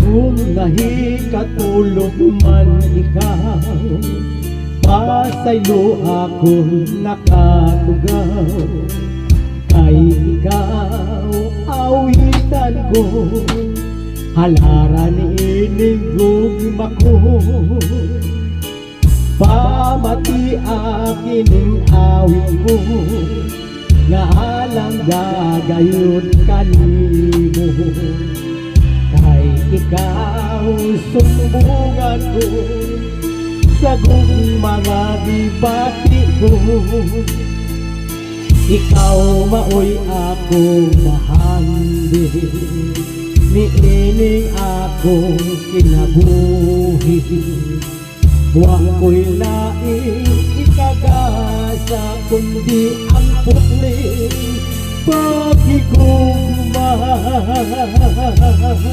Kung nahikatulog man ikaw, pasaylo akong nakatugaw. Kay ikaw awitan ko, halaran inigog mako. Pamati aking awit ko, nga alang gagayon kanimo. Kay ikaw sumbungan ko, sagog mga gibati ko. Ikaw maoy ako mahandi, niining ako kinabuhi. Wa ko'y laing ikagasa, kundi ang putli pag-igugma.